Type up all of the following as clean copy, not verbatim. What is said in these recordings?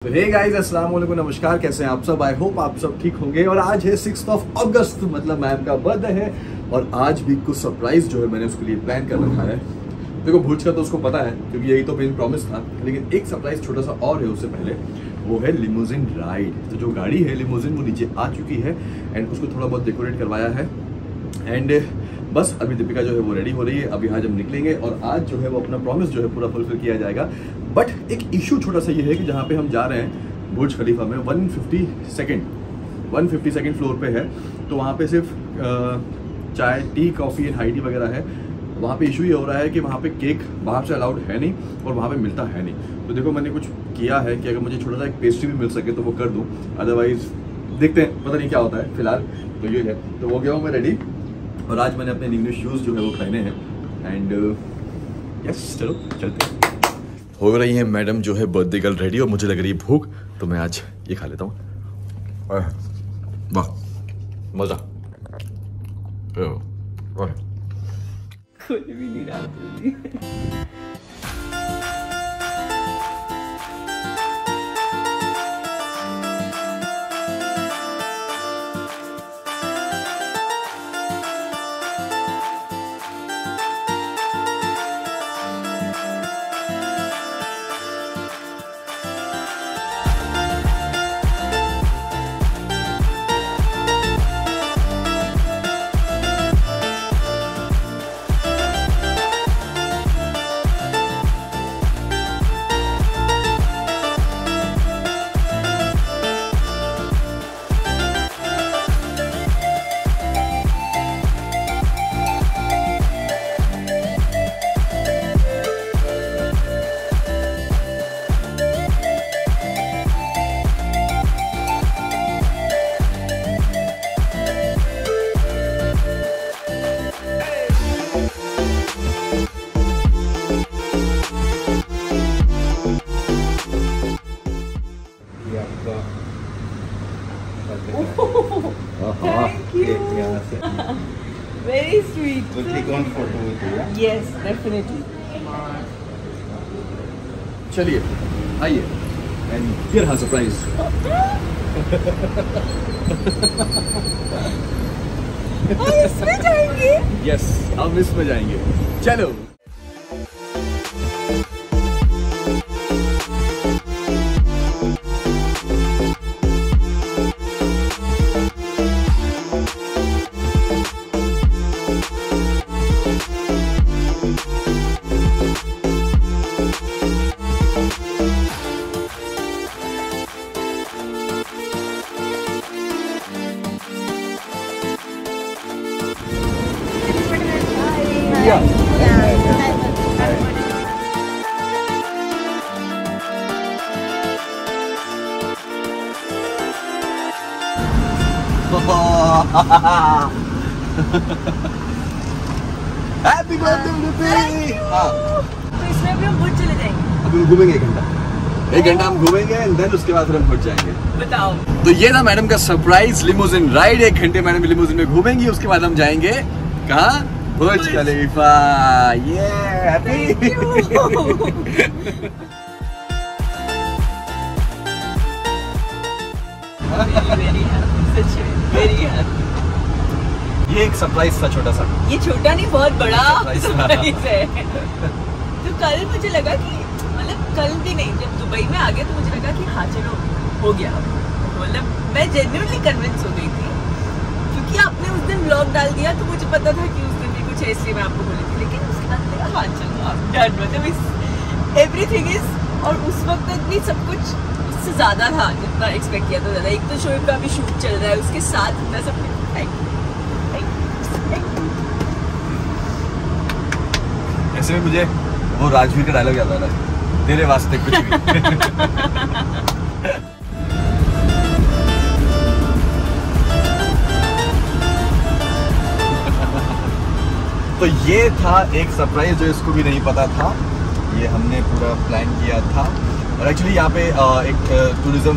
Hey guys, अस्सलाम वालेकुम, नमस्कार। कैसे हैं आप सब? आई होप आप सब ठीक होंगे। और आज है 6 अगस्त, मतलब मैम का बर्थडे है। और आज भी कुछ सरप्राइज जो है मैंने उसके लिए प्लान कर रखा है। देखो, भुज का तो उसको पता है क्योंकि यही तो मेन प्रॉमिस था, लेकिन एक सरप्राइज छोटा सा और है उससे पहले। वो है लिमोजिन राइड। तो जो गाड़ी है लिमोजिन, वो नीचे आ चुकी है एंड उसको थोड़ा बहुत डेकोरेट करवाया है। एंड बस अभी दीपिका जो है वो रेडी हो रही है। अभी आज हम निकलेंगे और आज जो है वो अपना प्रॉमिस जो है पूरा फुलफिल किया जाएगा। बट एक इशू छोटा सा ये है कि जहाँ पे हम जा रहे हैं बुर्ज खलीफा में 152nd फ्लोर पे है। तो वहाँ पे सिर्फ चाय, T, coffee and high tea वगैरह है। वहाँ पे इशू ये हो रहा है कि वहाँ पे केक बाहर से अलाउड है नहीं और वहाँ पे मिलता है नहीं। तो देखो, मैंने कुछ किया है कि अगर मुझे छोटा सा एक पेस्ट्री भी मिल सके तो वो कर दूँ, अदरवाइज देखते हैं, पता नहीं क्या होता है। फिलहाल तो ये है। तो वो गया हूँ मैं रेडी और आज मैंने अपने न्यू शूज़ जो है वो खरीदे हैं। एंड यस, चलो चलते हैं। हो रही है मैडम जो है बर्थडे गर्ल रेडी और मुझे लग रही है भूख, तो मैं आज ये खा लेता हूँ। वाह, मज़ा। कुछ भी नहीं डालती। Thank you. Very sweet. We'll take one photo with you. Yeah? Yes, definitely. चलिए आइए, एंड फिर हाँ सरप्राइज। हम इसमें जाएंगे। यस, हम इसमें जाएंगे। चलो। हैप्पी बर्थडे लिपी। हाँ, तो इसमें भी हम भुज चले जाएंगे। अभी हम घूमेंगे 1 घंटा हम घूमेंगे एंड देन उसके बाद फिर हम भुज जाएंगे। बताओ। तो ये था मैडम का सरप्राइज लिमोजिन राइड। 1 घंटे मैडम लिमोजिन में घूमेंगी, उसके बाद हम जाएंगे कहाँ? बुर्ज खलीफा। ये हैप्पी। ये एक सरप्राइज था छोटा सा। ये छोटा नहीं, बहुत बड़ा सरप्राइज है। तो कल मुझे लगा कि, मतलब कल भी नहीं, जब दुबई में आ गए तो मुझे लगा कि हाँ चलो हो गया। मतलब मैं जेन्युइनली कन्विंस हो गई थी क्योंकि आपने उस दिन व्लॉग डाल दिया तो मुझे पता था कि उस दिन भी कुछ है, इसलिए मैं आपको बोली थी। लेकिन उसके बाद लगा हाँ चलो आप डन, मतलब एवरीथिंग इज। और उस वक्त तक भी सब कुछ उससे ज्यादा था जितना एक्सपेक्ट किया था। ज्यादा, एक तो शो का भी शूट चल रहा है, उसके साथ इतना सब कुछ। ऐसे में मुझे वो राजवीर का डायलॉग याद आ रहा है, तेरे वास्ते कुछ भी। तो ये था एक सरप्राइज जो इसको भी नहीं पता था। ये हमने पूरा प्लान किया था और एक्चुअली यहाँ पे एक टूरिज्म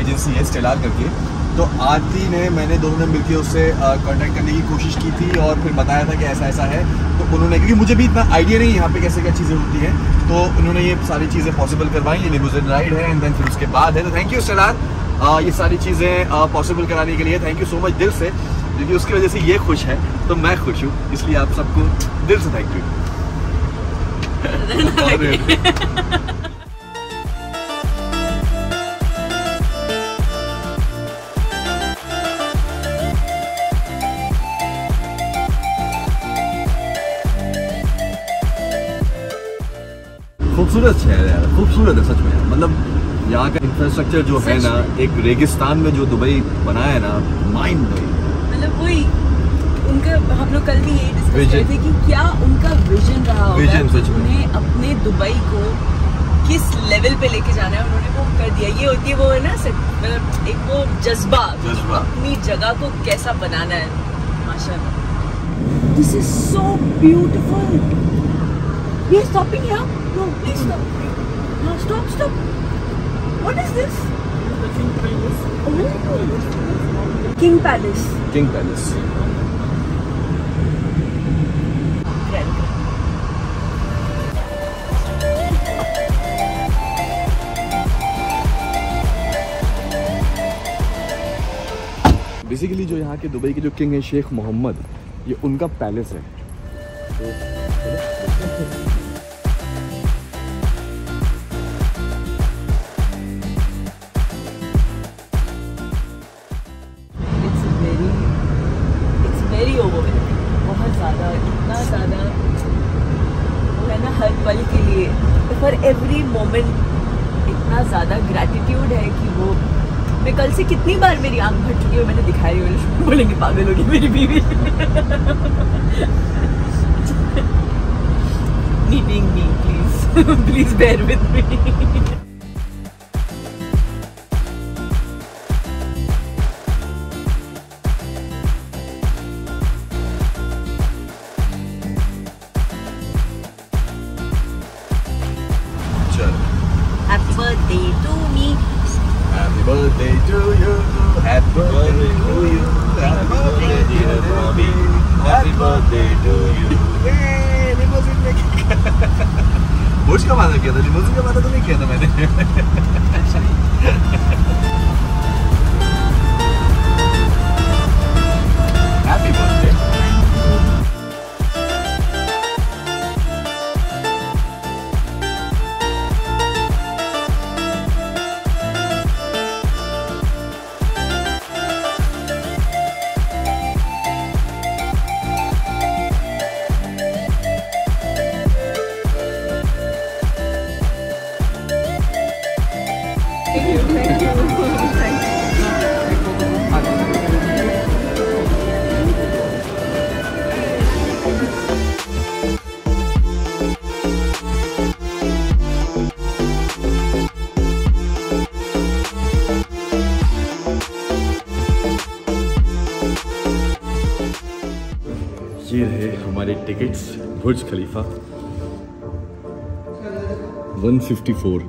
एजेंसी है स्टेलार करके, तो आरती ने मैंने दोनों ने मिलकर उससे कांटेक्ट करने की कोशिश की थी और फिर बताया था कि ऐसा ऐसा है। तो उन्होंने, क्योंकि मुझे भी इतना आइडिया नहीं यहाँ पे कैसे क्या चीज़ें होती हैं, तो उन्होंने ये सारी चीज़ें पॉसिबल करवाई। ये लिमोजिन राइड है एंड देन फिर उसके बाद है। तो थैंक यू स्टेलार ये सारी चीज़ें पॉसिबल कराने के लिए, थैंक यू सो मच दिल से, क्योंकि उसकी वजह से ये खुश है तो मैं खुश हूँ, इसलिए आप सबको दिल से थैंक यू। खूबसूरत शहर है यार, खूबसूरत है सच में यार। मतलब यहाँ का इंफ्रास्ट्रक्चर जो है ना, एक रेगिस्तान में जो दुबई बनाया है ना, माइंड ब्लोइंग। मतलब वही उनका, हम लोग कल भी यही डिस्कस कर रहे थे कि क्या उनका विजन रहा होगा, उन्हें अपने दुबई को किस लेवल पे लेके जाना है, उन्होंने वो कर दिया। ये होती है वो है ना, मतलब एक वो जज्बा अपनी जगह को कैसा बनाना है। माशाल्लाह, this is so beautiful. We are stopping here? No, please stop. No, stop. What is this? The King Palace. Oh. King Palace. King Palace. Basically जो यहाँ के दुबई के जो किंग है शेख मोहम्मद, ये उनका पैलेस है। बहुत ज़्यादा, इतना ज़्यादा वो है ना, हर पल के लिए, फॉर एवरी मोमेंट इतना ज़्यादा ग्रैटिट्यूड है कि वो, मैं कल से कितनी बार मेरी आंख भर चुकी है, मैंने दिखाई हुई, बोलेंगे पागल होगी मेरी बीवी। Meeting me, please, please bear with me. Happy birthday to me. Happy birthday to you. Happy birthday to you. Happy birthday dear mommy. Happy birthday to you. Limousine में बुर्ज का वादा किया था, लिमोजिन का वादा तो नहीं किया था मैंने। Happy birthday. ये रहे हमारे टिकट्स बुर्ज खलीफा 154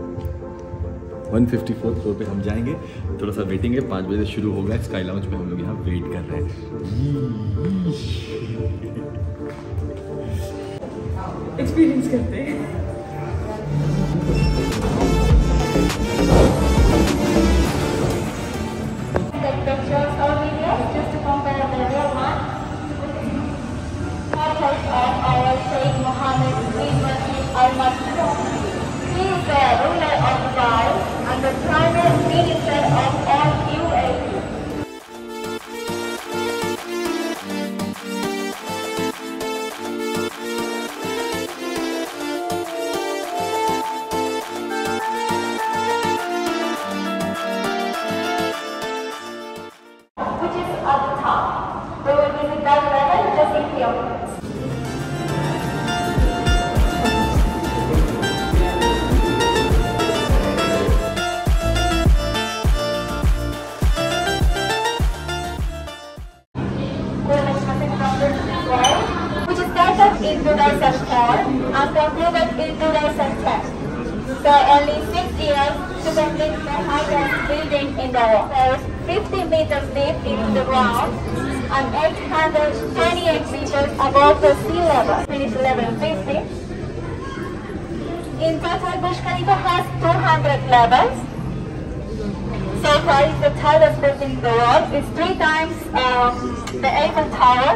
फ्लोर पे हम जाएंगे। थोड़ा सा वेटिंग है, 5 बजे शुरू होगा। स्काई लाउंज में हम लोग यहाँ वेट कर रहे हैं। एक्सपीरियंस करते हैं। in 2004 and concluded in 2010. There are only 6 stairs to complete the highest building in the world. There's 50 meters deep into the ground and 828 meters above the sea level. Finish level 50. In total, Burj Khalifa has 200 levels. So far, it's the tallest building in the world. It's 3 times the Eiffel Tower.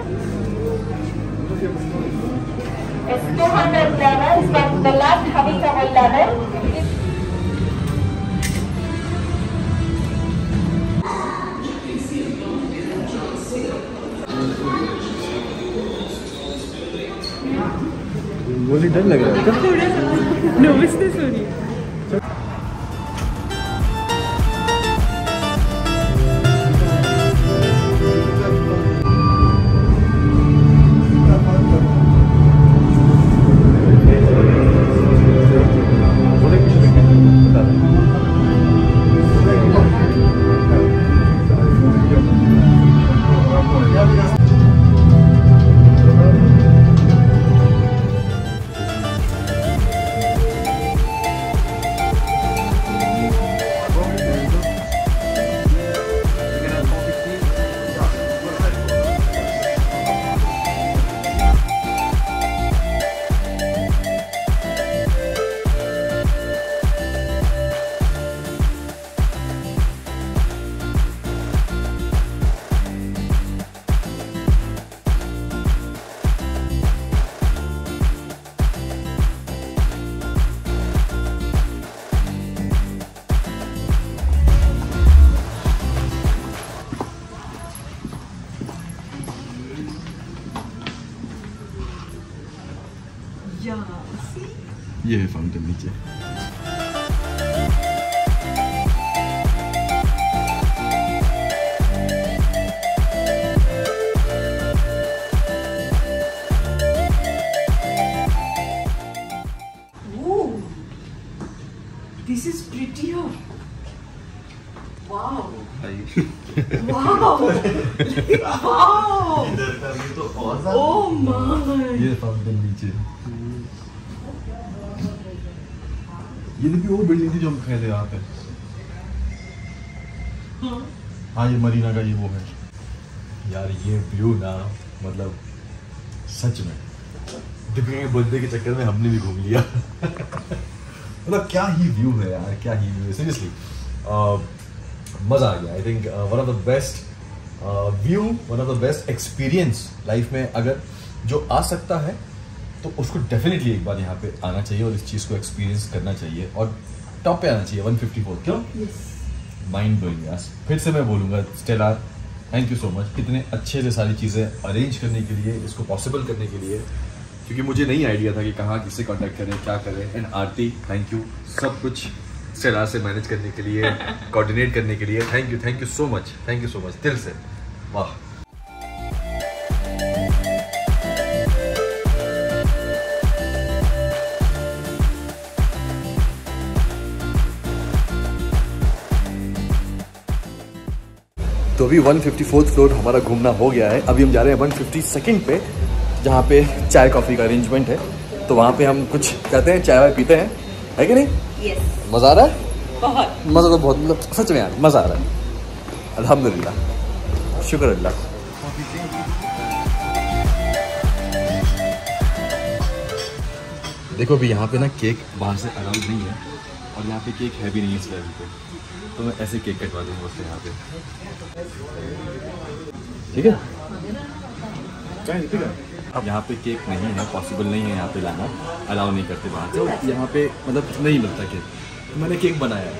It's 200 levels, but the last habitable level is बोली डर लग रहा है nervousness हो रही है। ये है फाउंटेन नीचे। This is prettier. Wow. Wow. Wow. Oh my. ये फाउंटेन नीचे। ये भी वो बिल्डिंग थी जो हम खड़े थे यहाँ पे। हाँ ये मरीना का ये वो है यार। ये व्यू ना मतलब सच में दीपिका के बर्थडे के चक्कर में हमने भी घूम लिया। मतलब क्या ही व्यू है यार, क्या ही व्यू है सीरियसली। मज़ा आ गया। I think one of the best view, one of the best experience life में अगर जो आ सकता है तो उसको डेफिनेटली एक बार यहाँ पे आना चाहिए और इस चीज़ को एक्सपीरियंस करना चाहिए और टॉप पे आना चाहिए 154। क्यों? माइंड ब्लोइंग यार। फिर से मैं बोलूँगा Stella, thank you so much इतने अच्छे से सारी चीज़ें अरेंज करने के लिए, इसको पॉसिबल करने के लिए, क्योंकि मुझे नहीं आइडिया था कि कहाँ किससे कांटेक्ट करें, क्या करें। एंड आरती थैंक यू सब कुछ स्टेला से मैनेज करने के लिए, कोऑर्डिनेट करने के लिए। Thank you so much, thank you so much दिल से। वाह। तो अभी 154th फ्लोर हमारा घूमना हो गया है। अभी हम जा रहे हैं 152nd पे, जहाँ पे चाय कॉफ़ी का अरेंजमेंट है। तो वहाँ पे हम कुछ कहते हैं, चाय वाय पीते हैं, है कि नहीं? Yes. मज़ा आ रहा है? बहुत मज़ा तो बहुत, मतलब सच में यार मज़ा आ रहा है। अल्हम्दुलिल्लाह, शुक्र अल्लाह। देखो अभी यहाँ पे ना केक बाहर से अलाउड नहीं है और यहाँ पे केक है भी नहीं इस लेवल पे, तो मैं ऐसे केक कटवा दूँगा उससे यहाँ पे। ठीक है? अब यहाँ पे केक नहीं है, पॉसिबल नहीं है यहाँ पे लाना, अलाउ नहीं करते बाहर से। और यहाँ पे मतलब नहीं मिलता केक, तो मैंने केक बनाया है।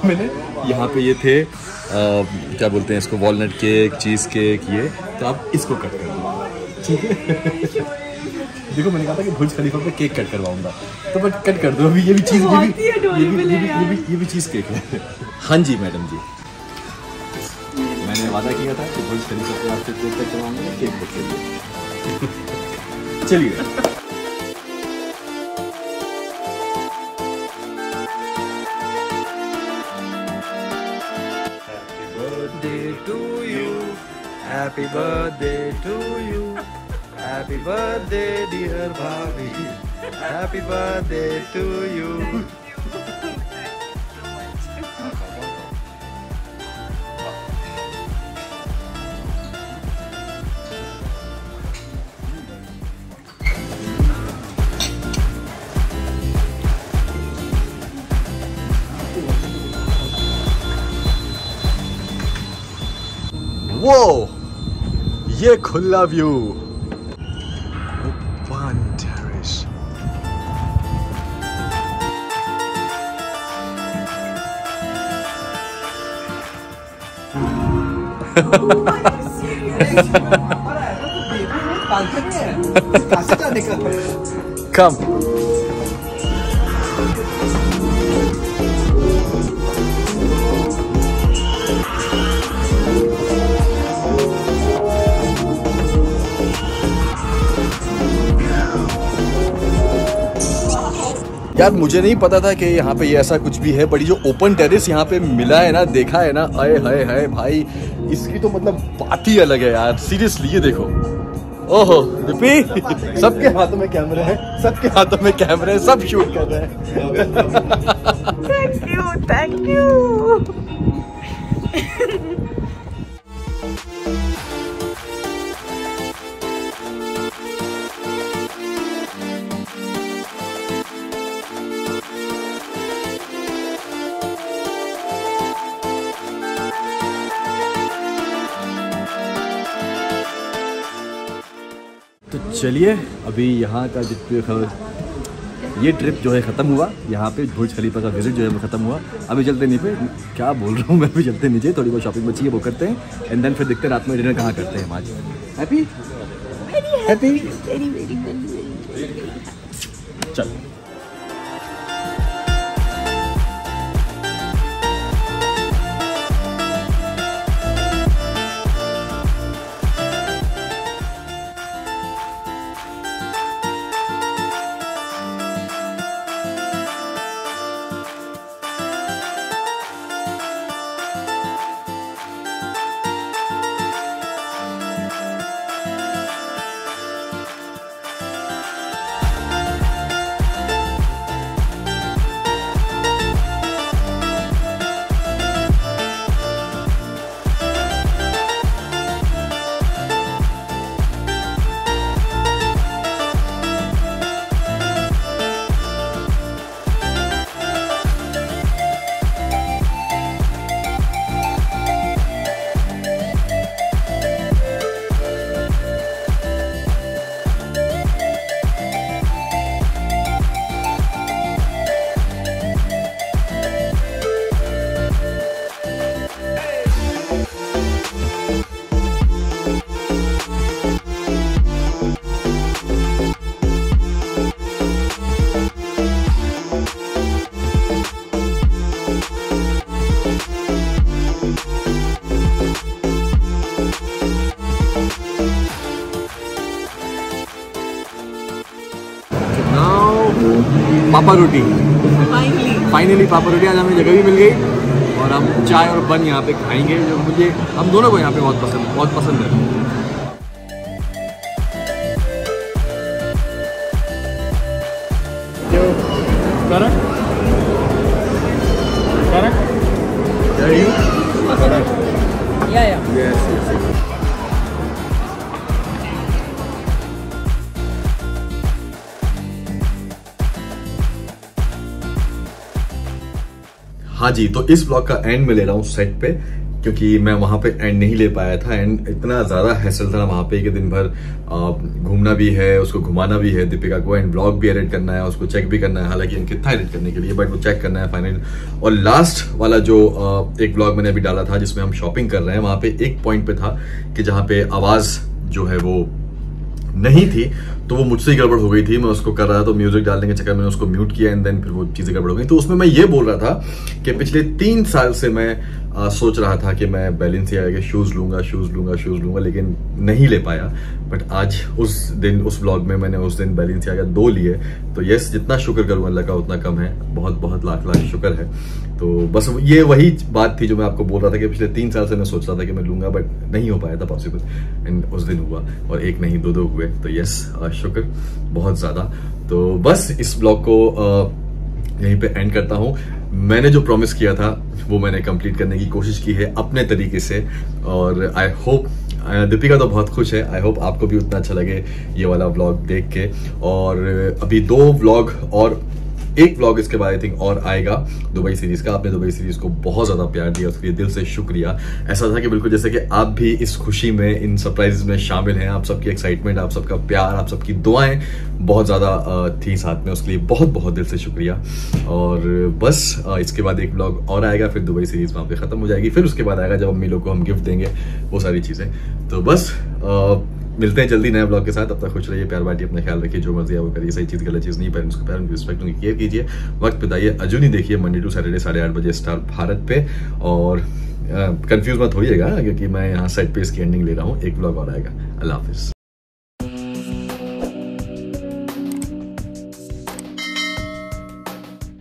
मैंने यहाँ पे ये थे क्या बोलते हैं इसको, वॉलनट केक, चीज़ केक, ये तो आप इसको कट कर दो। ठीक है? देखो मैंने कहा था कि बुर्ज खलीफा पे केक कट करवाऊंगा, तो बट कट कर दो। अभी ये भी चीज़, ये भी चीज़ केक है। हाँ जी मैडम जी, मैंने वादा किया था कि बुर्ज खलीफा पे आपसे केक कट करवाऊंगा, केक कट करिए। चलिए Happy birthday to you, happy birthday dear भाभी, हैप्पी बर्थडे टू यू। वो ये खुला व्यू, ओपन टेरेस। कम यार, मुझे नहीं पता था कि यहाँ पे ये ऐसा कुछ भी है, बड़ी जो ओपन टेरेस यहाँ पे मिला है ना, देखा है ना, आए हाय हाय भाई, इसकी तो मतलब बात ही अलग है यार। सीरियसली ये देखो, ओहो रिपी, सबके हाथों में कैमरा है, सबके हाथों में कैमरा है, सब शूट कर रहे हैं। Thank you. तो चलिए, अभी यहाँ का ये ट्रिप जो है ख़त्म हुआ, यहाँ पे बुर्ज खलीफा का विजिट जो है वो ख़त्म हुआ। अभी चलते नहीं पे, क्या बोल रहा हूँ मैं, अभी चलते नीचे, थोड़ी बहुत शॉपिंग बची है वो करते हैं, एंड देन फिर देखते हैं रात में डिनर कहाँ करते हैं आज। हैप्पी हैप्पी चल। पापा रोटी, फाइनली पापा रोटी आज हमें जगह भी मिल गई और हम चाय और बन यहाँ पे खाएंगे, जो मुझे हम दोनों को यहाँ पे बहुत पसंद है। हाँ जी, तो इस ब्लॉग का एंड में ले रहा हूँ सेट पे, क्योंकि मैं वहां पे एंड नहीं ले पाया था, एंड इतना ज्यादा हैसल था वहां पे कि दिन भर घूमना भी है, उसको घुमाना भी है दीपिका को, एंड ब्लॉग भी एडिट करना है, उसको चेक भी करना है, हालांकि इनके था एडिट करने के लिए, बट वो चेक करना है फाइनल। और लास्ट वाला जो एक ब्लॉग मैंने अभी डाला था जिसमें हम शॉपिंग कर रहे हैं, वहां पे एक पॉइंट पे था कि जहाँ पे आवाज जो है वो नहीं थी, तो वो मुझसे ही गड़बड़ हो गई थी। मैं उसको कर रहा था तो म्यूजिक डालने के चक्कर में उसको म्यूट किया एंड देन फिर वो चीजें गड़बड़ हो गई। तो उसमें मैं ये बोल रहा था कि पिछले 3 साल से मैं सोच रहा था कि मैं बैलेंसियागा के शूज लूंगा, लेकिन नहीं ले पाया। बट आज उस दिन उस व्लॉग में मैंने उस दिन बैलेंसियागा 2 लिए। तो यस, जितना शुक्र करूं अल्लाह का उतना कम है, बहुत लाख शुक्र है। तो बस ये वही बात थी जो मैं आपको बोल रहा था कि पिछले 3 साल से मैं सोच रहा था कि मैं लूंगा, बट नहीं हो पाया था पॉसिबल, एंड उस दिन हुआ। और एक नहीं 2 हुए। तो यस, शुक्र बहुत ज्यादा। तो बस इस ब्लॉग को यहीं पे एंड करता हूं। मैंने जो प्रॉमिस किया था वो मैंने कंप्लीट करने की कोशिश की है अपने तरीके से, और आई होप दीपिका तो बहुत खुश है। आई होप आपको भी उतना अच्छा लगे ये वाला व्लॉग देख के। और अभी 2 व्लॉग और एक व्लॉग इसके बाद आई थिंक और आएगा दुबई सीरीज का। आपने दुबई सीरीज को बहुत ज्यादा प्यार दिया, उसके लिए दिल से शुक्रिया। ऐसा था कि बिल्कुल जैसे कि आप भी इस खुशी में, इन सरप्राइजेस में शामिल हैं। आप सबकी एक्साइटमेंट, आप सबका प्यार, आप सबकी दुआएं बहुत ज्यादा थी साथ में, उसके लिए बहुत दिल से शुक्रिया। और बस इसके बाद एक व्लॉग और आएगा, फिर दुबई सीरीज वहां पे खत्म हो जाएगी। फिर उसके बाद आएगा जब अम्मी लोग को हम गिफ्ट देंगे, वो सारी चीजें। तो बस मिलते हैं जल्दी नए ब्लॉग के साथ। अब तक खुश रहिए, प्यार बांटिए, अपना ख्याल रखिए, जो मर्जी है वो करिए। सही चीज गलत चीज नहीं, पेरेंट्स को पेरेंट्स की रिस्पेक्ट, उनकी केयर कीजिए। वक्त बिताइए। अजूनी देखिए मंडे टू सैटरडे 8:30 बजे स्टार भारत पे। और कंफ्यूज मत होइएगा क्योंकि मैं यहाँ सेट पे इसकी एंडिंग ले रहा हूँ। एक ब्लॉग और आएगा। अल्लाह हाफिज।